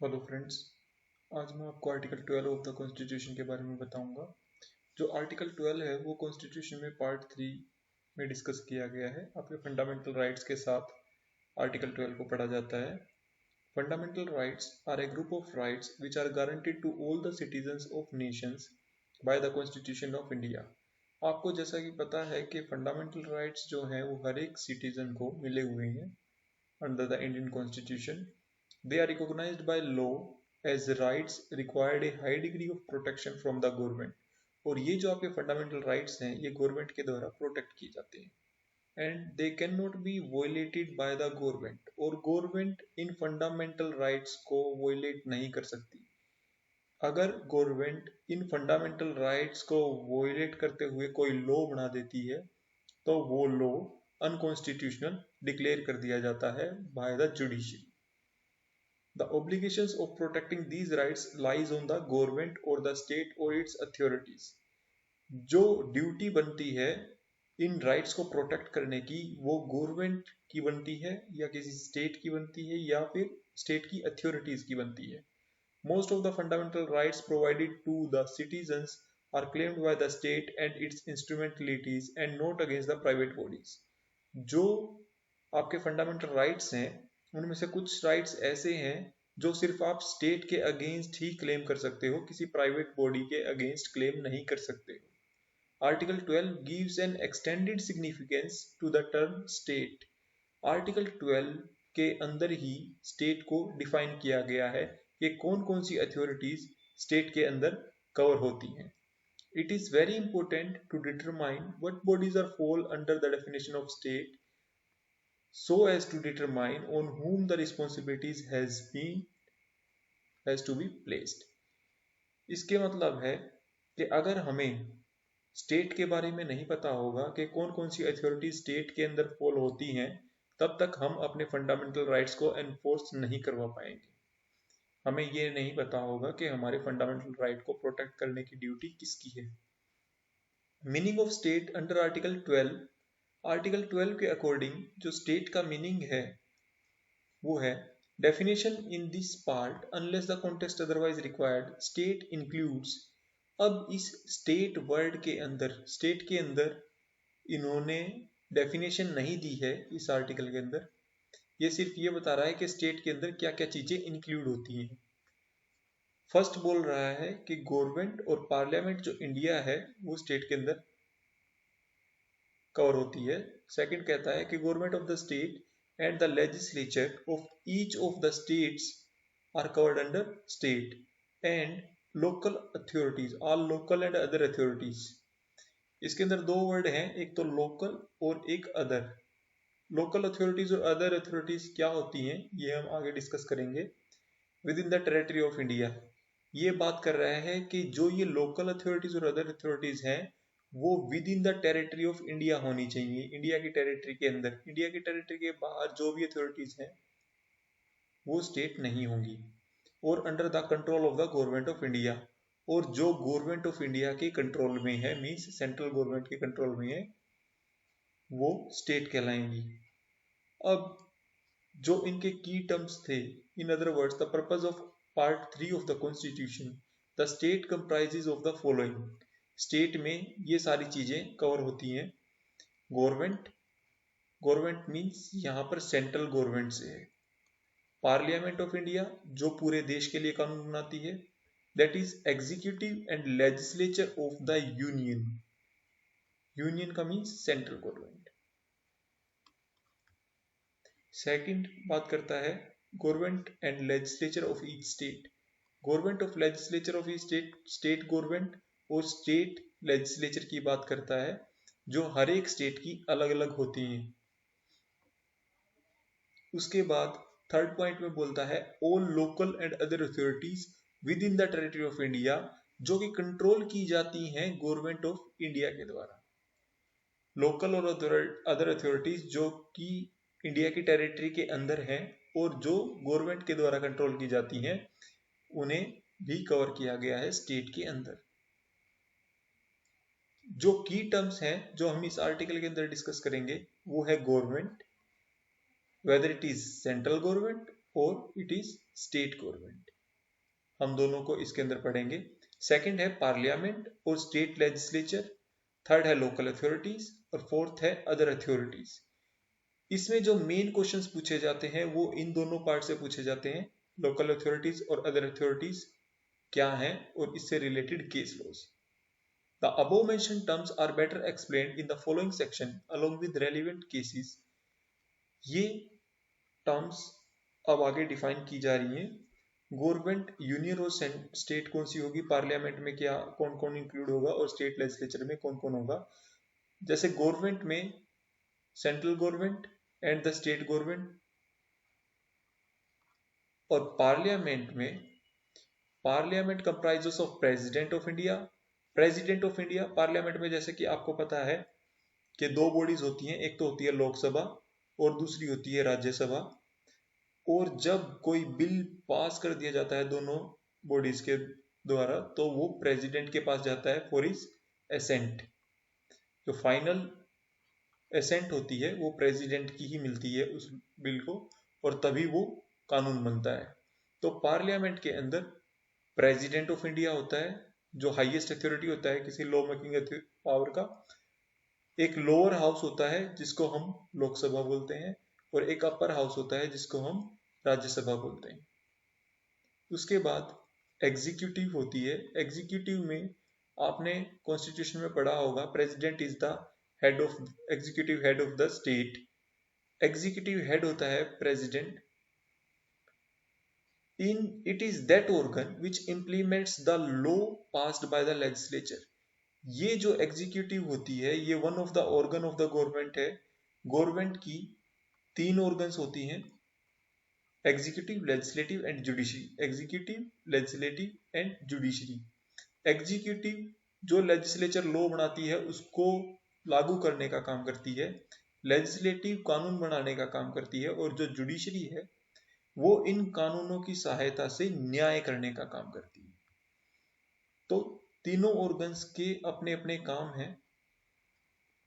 Hello friends. आज मैं आपको आर्टिकल 12 ऑफ द कॉन्स्टिट्यूशन के बारे में बताऊंगा। जो आर्टिकल 12 है वो कॉन्स्टिट्यूशन में पार्ट 3 में डिस्कस किया गया है। आपके फंडामेंटल राइट्स के साथ आर्टिकल 12 को पढ़ा जाता है। Fundamental rights are a group of rights which are guaranteed to all the citizens of nations by the constitution of India. आपको जैसा कि पता है कि फंडामेंटल राइट्स जो हैं वो हर एक सिटीजन को मिले हुए हैं under the Indian constitution. They are recognized by law as rights required a high degree of protection from the government। और ये जो आपके फंडामेंटल राइट्स हैं ये गवर्नमेंट के द्वारा प्रोटेक्ट किए जाते हैं। And they can not be violated by the government, और गवर्नमेंट इन फंडामेंटल राइट्स को वायलेट नहीं कर सकती। अगर गवर्नमेंट इन फंडामेंटल राइट्स को वायलेट करते हुए कोई लॉ बना देती है तो वो लॉ अनकॉन्स्टिट्यूशनल डिक्लेयर कर दिया जाता है by the judiciary. The obligations of protecting these rights lies on the government or the state or its authorities। जो ड्यूटी बनती है इन राइट्स को प्रोटेक्ट करने की वो गवर्नमेंट की बनती है या किसी स्टेट की बनती है या फिर स्टेट की अथॉरिटीज की बनती है। Most of the fundamental rights provided to the citizens are claimed by the state and its instrumentalities and not against the private bodies। जो आपके फंडामेंटल राइट्स हैं उनमें से कुछ राइट्स ऐसे हैं जो सिर्फ आप स्टेट के अगेंस्ट ही क्लेम कर सकते हो, किसी प्राइवेट बॉडी के अगेंस्ट क्लेम नहीं कर सकते हो। Article 12 gives an extended significance to the term state. Article 12 के अंदर ही स्टेट को डिफाइन किया गया है कि कौन कौन सी अथॉरिटीज स्टेट के अंदर कवर होती हैं। It is very important to determine what bodies are fall under the definition of state so as to determine on whom the responsibilities has to be placed। इसके मतलब है कि अगर हमें स्टेट के बारे में नहीं पता होगा कि कौन कौन सी अथॉरिटी स्टेट के अंदर फॉल होती हैं, तब तक हम अपने फंडामेंटल राइट्स को एनफोर्स नहीं करवा पाएंगे। हमें ये नहीं पता होगा कि हमारे फंडामेंटल राइट को प्रोटेक्ट करने की ड्यूटी किसकी है। Meaning of state under article 12। Article 12 के अकॉर्डिंग जो स्टेट का मीनिंग है वो है definition in this part unless the context otherwise required state includes. अब इस स्टेट वर्ड के अंदर, स्टेट के अंदर इन्होंने डेफिनेशन नहीं दी है इस आर्टिकल के अंदर। ये सिर्फ ये बता रहा है कि स्टेट के अंदर क्या क्या चीजें इंक्लूड होती हैं। फर्स्ट बोल रहा है कि गवर्नमेंट और पार्लियामेंट जो इंडिया है वो स्टेट के अंदर कवर होती है। सेकंड कहता है कि government of the state and the legislature of each of the states are covered under state and local authorities or local and other authorities. इसके अंदर दो वर्ड हैं, एक तो लोकल और एक अदर। लोकल अथॉरिटीज और अदर अथॉरिटीज क्या होती हैं ये हम आगे डिस्कस करेंगे। With in the territory of India ये बात कर रहा है कि जो ये लोकल अथॉरिटीज और अदर अथॉरिटीज हैं वो with in the territory of India होनी चाहिए। इंडिया की टेरिटरी के अंदर, इंडिया की टेरिटरी के बाहर जो भी अथॉरिटीज हैं वो स्टेट नहीं होंगी। और under the control of the government of India, और जो गवर्नमेंट ऑफ इंडिया के कंट्रोल में है, मींस सेंट्रल गवर्नमेंट के कंट्रोल में है, वो स्टेट कहलाएंगी। अब जो इनके की टर्म्स थे, in other words the purpose of part 3 of the constitution, the state comprises of the following. State में ये सारी चीजें कवर होती हैं। गवर्नमेंट, गवर्नमेंट मींस यहाँ पर सेंट्रल गवर्नमेंट से है। पार्लियामेंट ऑफ इंडिया जो पूरे देश के लिए कानून बनाती है, that is executive and legislature of the union. Union का मींस सेंट्रल गवर्नमेंट। सेकंड बात करता है government and legislature of each state. Government of legislature of each state, state government और स्टेट लेजिस्लेचर की बात करता है जो हर एक स्टेट की अलग अलग होती हैं। उसके बाद थर्ड पॉइंट में बोलता है all local and other authorities with in the territory of India, जो कि कंट्रोल की जाती हैं गवर्नमेंट ऑफ इंडिया के द्वारा। लोकल और अदर अथॉरिटीज जो कि इंडिया की टेरिटरी के अंदर हैं और जो गवर्नमेंट के द्वारा कंट्रोल की जाती हैं, उन्हें भी कवर किया गया है स्टेट के अंदर। जो की टर्म्स हैं जो हम इस आर्टिकल के अंदर डिस्कस करेंगे वो है government, whether it is central government और इट इज स्टेट गवर्नमेंट। हम दोनों को इसके अंदर पढ़ेंगे। सेकंड है पार्लियामेंट और स्टेट लेजिस्लेचर, थर्ड है लोकल अथॉरिटीज और फोर्थ है अदर अथॉरिटीज। इसमें जो मेन क्वेश्चंस पूछे जाते हैं वो इन दोनों पार्ट से पूछे जाते हैं, लोकल अथॉरिटीज और अदर अथॉरिटीज क्या हैं और इससे related case laws. The above mentioned terms are better explained in the following section along with relevant cases. ये टर्म्स अब आगे डिफाइन की जा रही हैं। गवर्नमेंट यूनियन और स्टेट कौन सी होगी, पार्लियामेंट में क्या कौन कौन इंक्लूड होगा और स्टेट लेजिस्लेचर में कौन कौन होगा। जैसे गवर्नमेंट में central government and the state government, और पार्लियामेंट में parliament comprises of president of India. President of India parliament में जैसे कि आपको पता है कि दो बॉडीज होती हैं, एक तो होती है लोकसभा और दूसरी होती है राज्यसभा। और जब कोई बिल पास कर दिया जाता है दोनों बॉडीज के द्वारा तो वो प्रेसिडेंट के पास जाता है फॉर हिज एसेंट। जो फाइनल एसेंट होती है वो प्रेसिडेंट की ही मिलती है उस बिल को, और तभी वो कानून बनता है। तो पार्लियामेंट के अंदर प्रेसिडेंट ऑफ इंडिया होता है जो हाईएस्ट अथॉरिटी होता है किसी लॉ मेकिंग पावर का। एक लोअर हाउस होता है जिसको हम लोकसभा बोलते हैं, और एक अपर हाउस होता है जिसको हम राज्यसभा बोलते हैं। उसके बाद एग्जीक्यूटिव होती है। एग्जीक्यूटिव में आपने कॉन्स्टिट्यूशन में पढ़ा होगा, president is the head of executive head of the state. Executive head होता है president. It is that organ which implements the law passed by the legislature. ये जो एग्जीक्यूटिव होती है ये one of the organ of the government है। Government की तीन ऑर्गन्स होती हैं, executive, legislative and judiciary. Executive, legislative and judiciary. Executive जो लेजिस्लेचर लॉ बनाती है उसको लागू करने का काम करती है, लेजिस्लेटिव कानून बनाने का काम करती है, और जो जुडिशरी है वो इन कानूनों की सहायता से न्याय करने का काम करती है। तो तीनों ऑर्गन्स के अपने अपने काम हैं।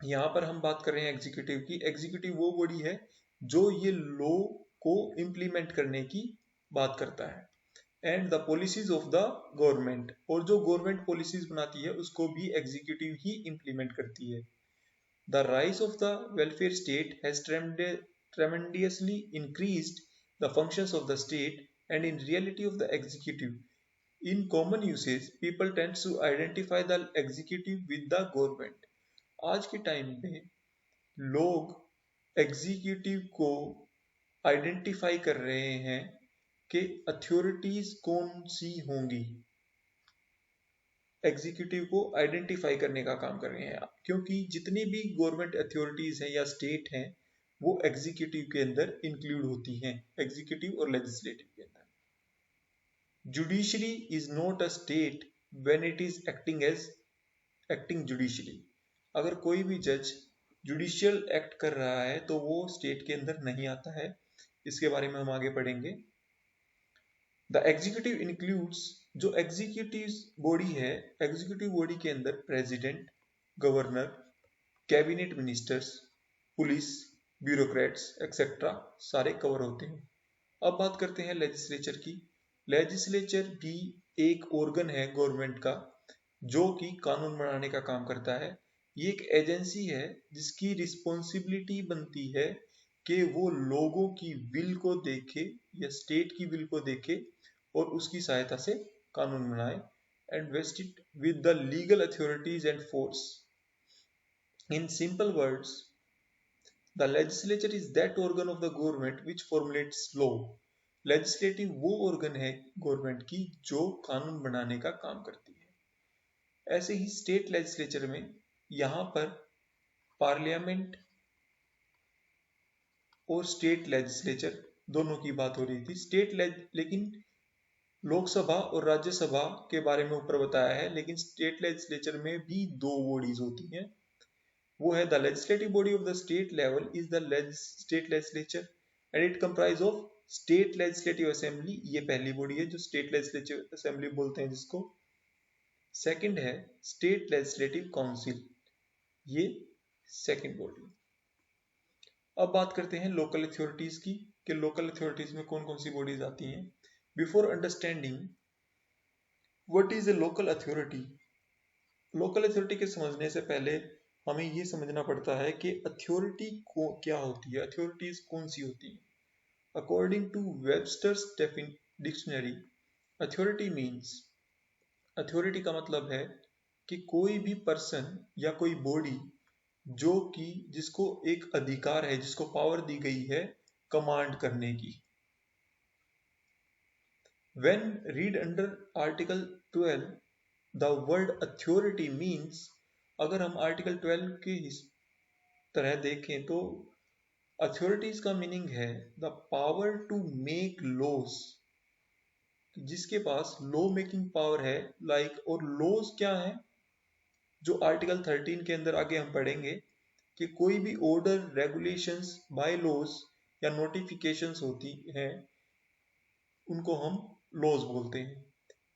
यहाँ पर हम बात कर रहे हैं एग्जीक्यूटिव की। एग्जीक्यूटिव वो बॉडी है जो ये लॉ को इम्प्लीमेंट करने की बात करता है। And the policies of the government, और जो गवर्नमेंट पॉलिसीज बनाती है उसको भी एग्जीक्यूटिव ही इम्प्लीमेंट करती है। The rise of the welfare state has tremendously increased the functions of the state and in reality of the executive. In common usage, people tend to identify the executive with the government. आज के time पे लोग executive को identify कर रहे हैं कि authorities कौन सी होंगी, एग्जीक्यूटिव को आइडेंटिफाई करने का काम कर रहे हैं, क्योंकि जितनी भी गवर्नमेंट अथॉरिटीज हैं या स्टेट हैं वो एग्जीक्यूटिव के अंदर इंक्लूड होती हैं, एग्जीक्यूटिव और लेजिस्लेटिव के अंदर। Judiciary is not a state when it is acting judiciary. अगर कोई भी जज जुडिशियल एक्ट कर रहा है तो वो स्टेट के अंदर नहीं आता है। इसके बारे में हम आगे पढ़ेंगे। द एग्जीक्यूटिव इंक्लूड्स, जो एग्जीक्यूटिव बॉडी है, एग्जीक्यूटिव बॉडी के अंदर president, governor, cabinet ministers, police, bureaucrats etcetera सारे कवर होते हैं। अब बात करते हैं लेजिस्लेचर की। लेजिस्लेचर भी एक ऑर्गन है गवर्नमेंट का जो कि कानून बनाने का काम करता है। ये एक एजेंसी है जिसकी रिस्पॉन्सिबिलिटी बनती है कि वो लोगों की विल को देखे या स्टेट की विल को देखे और उसकी सहायता से कानून बनाए and vest it with the legal authorities and force. In simple words, the legislature is that organ of the government which formulates law. Legislative वो ऑर्गन है गवर्नमेंट की जो कानून बनाने का काम करती है। ऐसे ही स्टेट लेजिस्लेचर में यहाँ पर पार्लियामेंट और स्टेट लेजिस्लेचर दोनों की बात हो रही थी। लेकिन लोकसभा और राज्यसभा के बारे में ऊपर बताया है, लेकिन स्टेट लेजिस्लेचर में भी दो बॉडीज होती हैं। वो है the legislative body of the state level is the state legislature and it comprise of state legislative assembly. ये पहली बॉडी है जो स्टेट लेजिस्लेटिव असेंबली बोलते हैं जिसको। सेकंड है स्टेट लेजिस्लेटिव काउंसिल, ये सेकंड बॉडी। अब बात करते हैं लोकल अथॉरिटीज की कि लोकल अथॉरिटीज में कौन कौन सी बॉडीज आती हैं। Before understanding what is a local authority? Local authority के समझने से पहले हमें ये समझना पड़ता है कि अथॉरिटी को क्या होती है, अथॉरिटीज कौन सी होती है। According to Webster's dictionary, authority means, authority का मतलब है कि कोई भी पर्सन या कोई बॉडी जो कि जिसको एक अधिकार है, जिसको पावर दी गई है कमांड करने की। When read under Article 12, the word authority means, अगर हम आर्टिकल 12 की इस तरह देखें तो अथॉरिटीज का मीनिंग है the power to make laws, जिसके पास लॉ मेकिंग पावर है। और लॉज क्या है, जो आर्टिकल 13 के अंदर आगे हम पढ़ेंगे कि कोई भी ऑर्डर, रेगुलेशंस, बाय लॉज या नोटिफिकेशंस होती हैं, उनको हम लॉज बोलते हैं।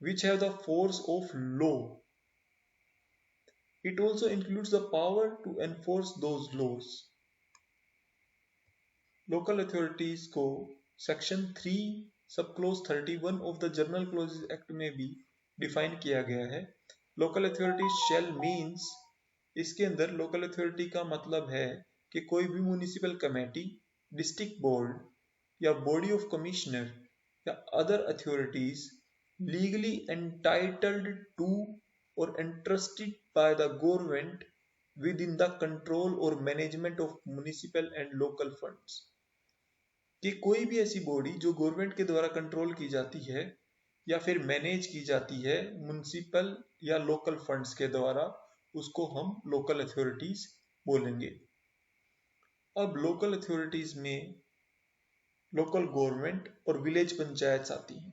Which have the force of law, it also includes the power to enforce those laws. Local authorities को section 3 sub clause 31 of the general clauses act में भी डिफाइन किया गया है। लोकल अथॉरिटी शेल मीन्स, इसके अंदर लोकल अथॉरिटी का मतलब है कि कोई भी म्यूनिसिपल कमेटी, डिस्ट्रिक्ट बोर्ड या बॉडी ऑफ कमिश्नर या other authorities legally entitled to और entrusted by the government within the control or management of municipal and local funds, कि कोई भी ऐसी बॉडी जो गवर्नमेंट के द्वारा कंट्रोल की जाती है या फिर मैनेज की जाती है म्युनिसिपल या लोकल फंड्स के द्वारा, उसको हम लोकल अथॉरिटीज बोलेंगे। अब लोकल अथॉरिटीज में लोकल गवर्नमेंट और विलेज पंचायत आती हैं।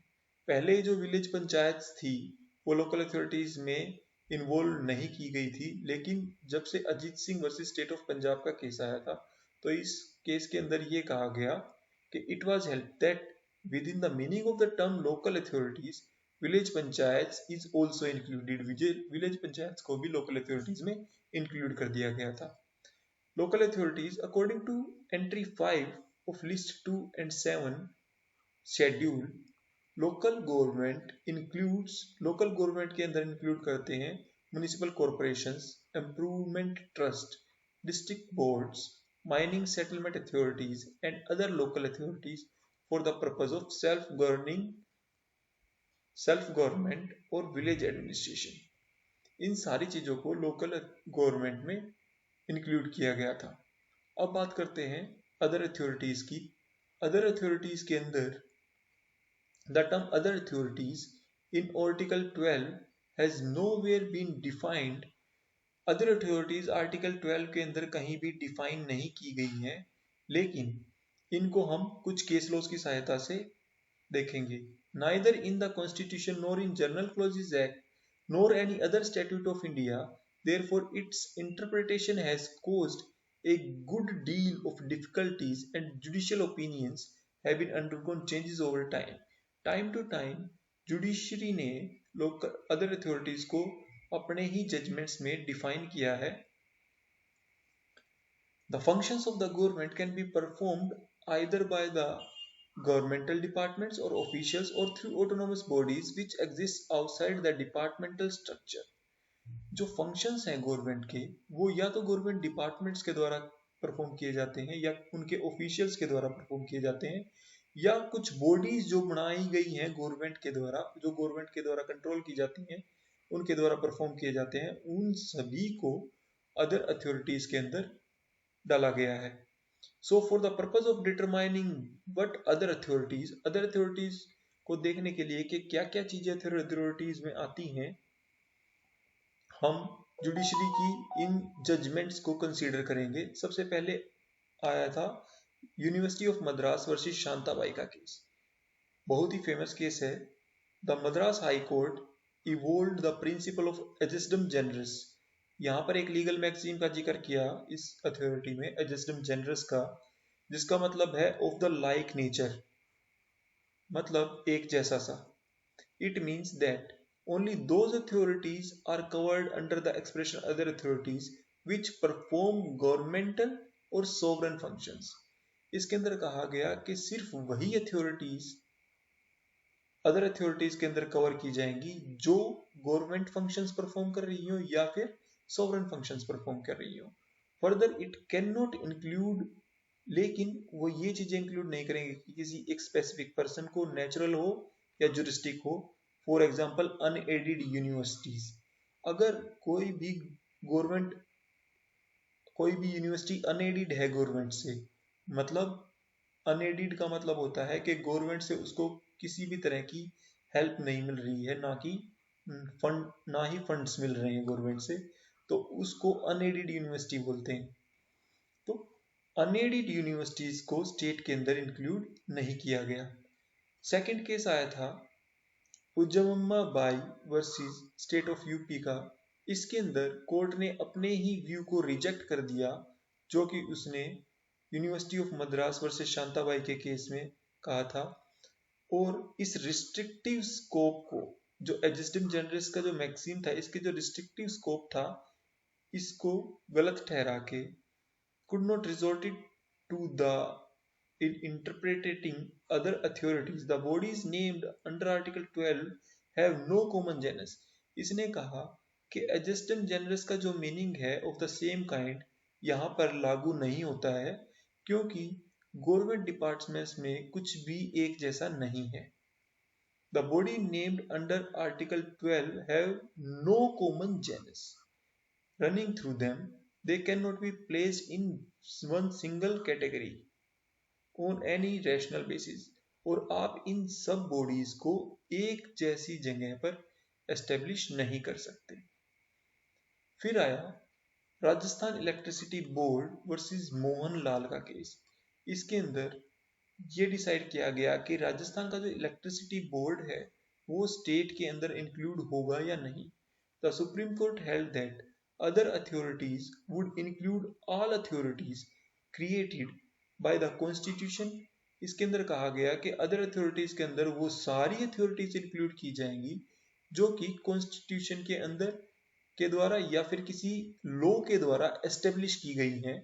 पहले जो विलेज पंचायत थी वो लोकल अथॉरिटीज में इन्वॉल्व नहीं की गई थी, लेकिन जब से Ajit Singh versus state of Punjab का केस आया था तो इस केस के अंदर ये कहा गया कि it was held that with in the meaning of the term local authorities village panchayat is also included, village panchayat को भी लोकल अथॉरिटीज में इंक्लूड कर दिया गया था। Local authorities according to entry 5 of list 2 and 7 schedule, local government के अंदर include करते हैं municipal corporations, improvement trust, district boards, mining settlement authorities and other local authorities for the purpose of self government और village administration. इन सारी चीजों को local government में इंक्लूड किया गया था। अब बात करते हैं अदर अथॉरिटीज की। अदर अथॉरिटीज के अंदर the term other authorities in article 12 has nowhere been defined. Other authorities article 12 के अंदर कहीं भी डिफाइन नहीं की गई हैं, लेकिन इनको हम कुछ केस लॉज की सहायता से देखेंगे। Neither in the constitution nor in general clauses act nor any other statute of India, therefore it's interpretation has caused a good deal of difficulties and judicial opinions have been undergone changes over time. Time to time judiciary ने local other authorities को अपने ही judgements में define किया है। The functions of the government can be performed either by the governmental departments or officials or through autonomous bodies which exist outside the departmental structure. जो functions हैं government के, वो या तो गवर्नमेंट डिपार्टमेंट्स के द्वारा परफॉर्म किए जाते हैं या उनके ऑफिशियल्स के द्वारा परफॉर्म किए जाते हैं, या कुछ बॉडीज जो बनाई गई हैं गवर्नमेंट के द्वारा, जो गवर्नमेंट के द्वारा कंट्रोल की जाती हैं, उनके द्वारा परफॉर्म किए जाते हैं। उन सभी को अदर अथॉरिटीज के अंदर डाला गया है। So for the purpose of determining what other authorities को देखने के लिए कि क्या क्या चीजें अथॉरिटीज में आती हैं, हम जुडिशरी की इन जजमेंट्स को कंसीडर करेंगे। सबसे पहले आया था university of Madras versus Shantabai का केस। बहुत ही फेमस केस है। The Madras high court evolved the principle of ejusdem generis. यहाँ पर एक लीगल मैगजीन का जिक्र किया इस अथॉरिटी में, एजेस्डम जनरस का, जिसका मतलब है ऑफ द लाइक नेचर, मतलब एक जैसा सा। It means that only those authorities are covered under the expression other authorities which perform governmental or sovereign functions। इसके अंदर कहा गया कि सिर्फ वही अथॉरिटीज अदर अथॉरिटीज के अंदर कवर की जाएंगी जो गवर्नमेंट फंक्शंस परफॉर्म कर रही हो या फिर सॉवरेन फंक्शंस परफॉर्म कर रही हो। Further it can not include, लेकिन वो ये चीजें इंक्लूड नहीं करेंगे कि किसी एक स्पेसिफिक पर्सन को नेचुरल हो या जुरिस्टिक हो। फॉर एग्जांपल अनएडेड यूनिवर्सिटीज, अगर गवर्नमेंट कोई भी यूनिवर्सिटी अनएडेड है गवर्नमेंट से, मतलब अनएडेड का मतलब होता है कि गवर्नमेंट से उसको किसी भी तरह की हेल्प नहीं मिल रही है, ना ही फंड्स मिल रहे हैं गवर्नमेंट से, तो उसको अनएडेड यूनिवर्सिटी बोलते हैं। तो अनएडेड यूनिवर्सिटीज को स्टेट के अंदर इंक्लूड नहीं किया गया। सेकंड केस आया था Ujjamma Bai versus state of UP का। इसके अंदर कोर्ट ने अपने ही व्यू को रिजेक्ट कर दिया जो कि उसने university of Madras versus Shantabai के केस में कहा था, और इस रिस्ट्रिक्टिव स्कोप को, जो एग्जिस्टिंग जनरल्स का जो मैक्सिम था, इसके जो रिस्ट्रिक्टिव स्कोप था, इसको गलत ठहरा के could not resorted to the in interpreting other authorities. The bodies named under Article 12 have no common genus. इसने कहा कि adjacent genus का जो मीनिंग है of the same kind यहाँ पर लागू नहीं होता है, क्योंकि गवर्नमेंट डिपार्टमेंट्स में कुछ भी एक जैसा नहीं है। The body named under Article 12 have no common genus running through them. They cannot be placed in one single category on any rational basis. और आप इन सब बॉडीज को एक जैसी जगह पर एस्टेब्लिश नहीं कर सकते। फिर आया Rajasthan electricity board versus Mohan Lal का केस। इसके अंदर ये डिसाइड किया गया कि राजस्थान का जो इलेक्ट्रिसिटी बोर्ड है वो स्टेट के अंदर इंक्लूड होगा या नहीं। The supreme court held that other authorities would include all authorities created by the constitution. इसके अंदर कहा गया कि अदर अथॉरिटीज के अंदर वो सारी अथॉरिटीज इंक्लूड की जाएंगी जो कि कॉन्स्टिट्यूशन के अंदर के द्वारा या फिर किसी लॉ के द्वारा एस्टेब्लिश की गई हैं।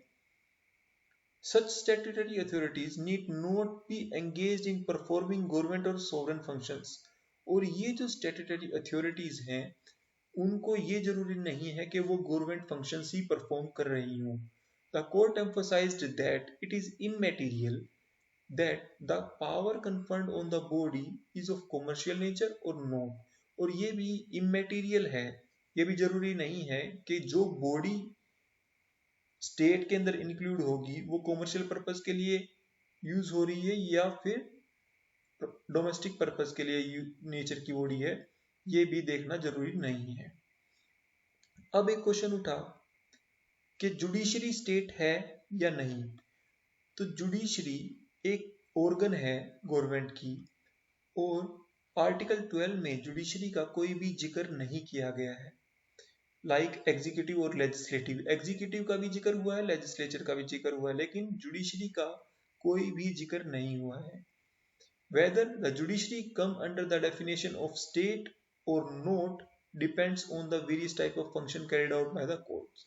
Such statutory authorities need not be engaged in performing government or sovereign functions. और ये जो statutory authorities हैं उनको ये जरूरी नहीं है कि वो गवर्नमेंट फंक्शंस ही परफॉर्म कर रही हों। The court emphasized that it is immaterial that the power conferred on the body is of commercial nature or not. और ये भी immaterial है, ये भी जरूरी नहीं है कि जो बॉडी स्टेट के अंदर इंक्लूड होगी वो कॉमर्शियल पर्पस के लिए यूज हो रही है या फिर डोमेस्टिक पर्पस के लिए नेचर की बॉडी है, ये भी देखना जरूरी नहीं है। अब एक क्वेश्चन उठा कि जुडिशरी स्टेट है या नहीं। तो जुडिशरी एक ऑर्गन है गवर्नमेंट की, और आर्टिकल 12 में जुडिशरी का कोई भी जिक्र नहीं किया गया है। लाइक एग्जीक्यूटिव और लेजिस्लेटिव, एग्जीक्यूटिव का भी जिक्र हुआ है, लेजिस्लेचर का भी जिक्र हुआ है, लेकिन जुडिशरी का कोई भी जिक्र नहीं हुआ है। Whether the judiciary come under the definition of state or not depends on the various type of function carried out by the courts.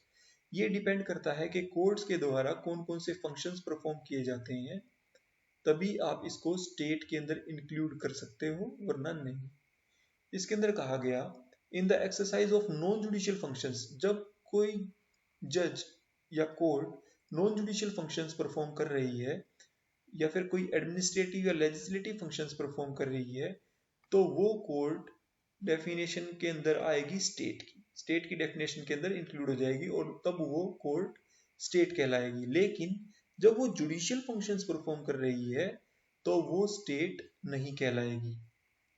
ये डिपेंड करता है कि कोर्ट्स के द्वारा कौन कौन से फंक्शंस परफॉर्म किए जाते हैं, तभी आप इसको स्टेट के अंदर इंक्लूड कर सकते हो, वरना नहीं। इसके अंदर कहा गया in the exercise of non judicial functions, जब कोई जज या court non judicial functions perform कर रही है या फिर कोई एडमिनिस्ट्रेटिव या लेजिस्लेटिव फंक्शंस परफॉर्म कर रही है, तो वो कोर्ट डेफिनेशन के अंदर आएगी स्टेट की डेफिनेशन के अंदर इंक्लूड हो जाएगी, और तब वो कोर्ट स्टेट कहलाएगी। लेकिन जब वो जुडिशियल फंक्शंस परफॉर्म कर रही है तो वो स्टेट नहीं कहलाएगी,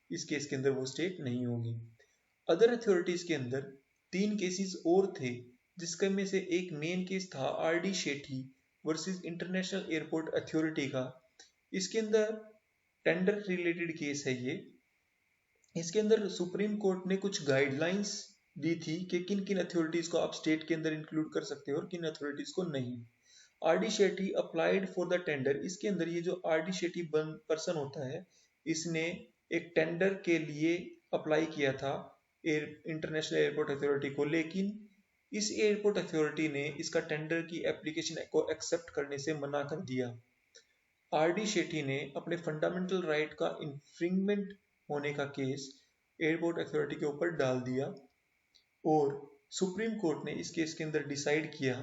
इस केस के अंदर वो स्टेट नहीं होगी। अदर अथॉरिटीज के अंदर 3 केसेस और थे, जिसके में से एक मेन केस था RD. Shetty versus international airport authority का। इसके अंदर टेंडर रिलेटेड केस है ये। इसके अंदर सुप्रीम कोर्ट ने कुछ गाइडलाइंस दी थी कि किन किन अथॉरिटीज को आप स्टेट के अंदर इंक्लूड कर सकते हो और किन अथॉरिटीज को नहीं। RD. Shetty applied for the tender. इसके अंदर ये जो आर.डी. शेट्टी पर्सन होता है, इसने एक टेंडर के लिए अप्लाई किया था इंटरनेशनल एयरपोर्ट अथॉरिटी को, लेकिन इस एयरपोर्ट अथॉरिटी ने इसका टेंडर की एप्लीकेशन को एक्सेप्ट करने से मना कर दिया। आर.डी. शेट्टी ने अपने फंडामेंटल राइट का इन्फ्रिंगमेंट होने का केस एयरपोर्ट अथॉरिटी के ऊपर डाल दिया और सुप्रीम कोर्ट ने इस केस के अंदर डिसाइड किया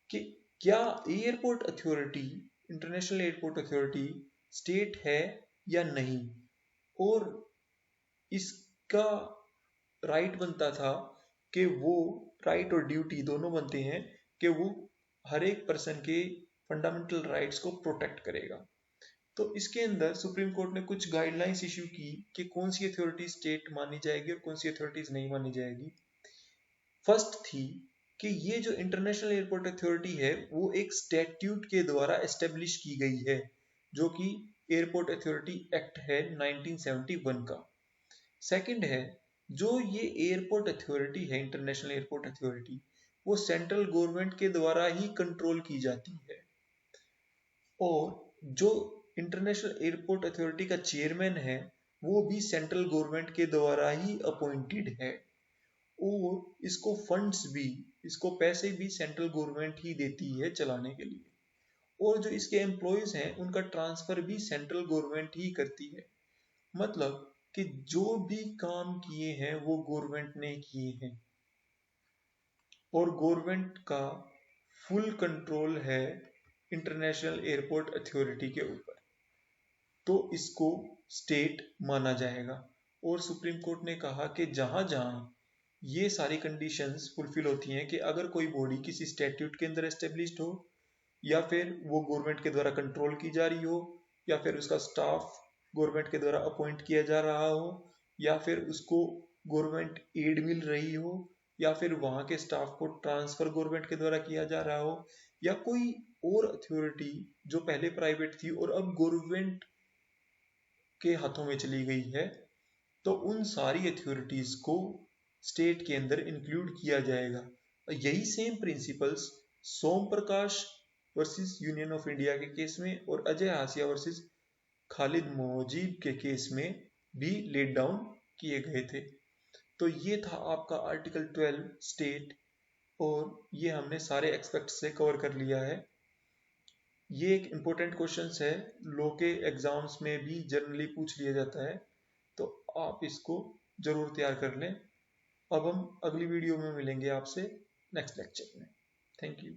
कि क्या airport authority, international airport authority state है या नहीं, और इसका राइट बनता था कि वो राइट और ड्यूटी दोनों बनते हैं कि वो हर एक पर्सन के फंडामेंटल राइट्स को प्रोटेक्ट करेगा। तो इसके अंदर सुप्रीम कोर्ट ने कुछ गाइडलाइंस इश्यू की कि कौन सी अथॉरिटी स्टेट मानी जाएगी और कौन सी अथॉरिटीज नहीं मानी जाएगी। फर्स्ट थी कि ये जो इंटरनेशनल एयरपोर्ट अथॉरिटी है वो एक स्टैट्यूट के द्वारा एस्टेब्लिश की गई है, जो कि एयरपोर्ट अथॉरिटी एक्ट है 1971 का। सेकंड है, जो ये एयरपोर्ट अथॉरिटी है, इंटरनेशनल एयरपोर्ट अथॉरिटी, वो सेंट्रल गवर्नमेंट के द्वारा ही कंट्रोल की जाती है, और जो इंटरनेशनल एयरपोर्ट अथॉरिटी का चेयरमैन है वो भी सेंट्रल गवर्नमेंट के द्वारा ही अपॉइंटेड है, और इसको पैसे भी सेंट्रल गवर्नमेंट ही देती है चलाने के लिए, और जो इसके एम्प्लॉयज हैं उनका ट्रांसफर भी सेंट्रल गवर्नमेंट ही करती है। मतलब कि जो भी काम किए हैं वो गवर्नमेंट ने किए हैं, और गवर्नमेंट का फुल कंट्रोल है इंटरनेशनल एयरपोर्ट अथॉरिटी के ऊपर, तो इसको स्टेट माना जाएगा। और सुप्रीम कोर्ट ने कहा कि जहां जहां ये सारी कंडीशंस फुलफिल होती हैं कि अगर कोई बॉडी किसी स्टैट्यूट के अंदर एस्टेब्लिश्ड हो, या फिर वो गवर्नमेंट के द्वारा कंट्रोल की जा रही हो, या फिर उसका स्टाफ गवर्नमेंट के द्वारा अपॉइंट किया जा रहा हो, या फिर उसको गवर्नमेंट एड मिल रही हो, या फिर वहां के स्टाफ को ट्रांसफर गवर्नमेंट के द्वारा किया जा रहा हो, या कोई और अथॉरिटी जो पहले प्राइवेट थी और अब गवर्नमेंट के हाथों में चली गई है, तो उन सारी अथॉरिटीज को स्टेट के अंदर इंक्लूड किया जाएगा। यही same principles Som Prakash versus union of India के केस में और अजय हासिया वर्सेस खालिद मोजीब के केस में भी लेट डाउन किए गए थे। तो ये था आपका आर्टिकल 12 स्टेट, और ये हमने सारे एक्सपेक्ट्स से कवर कर लिया है। ये एक इम्पोर्टेंट क्वेश्चन है, लॉ के एग्जाम्स में भी जनरली पूछ लिया जाता है, तो आप इसको जरूर तैयार कर लें। अब हम अगली वीडियो में मिलेंगे आपसे नेक्स्ट लेक्चर में। Thank you.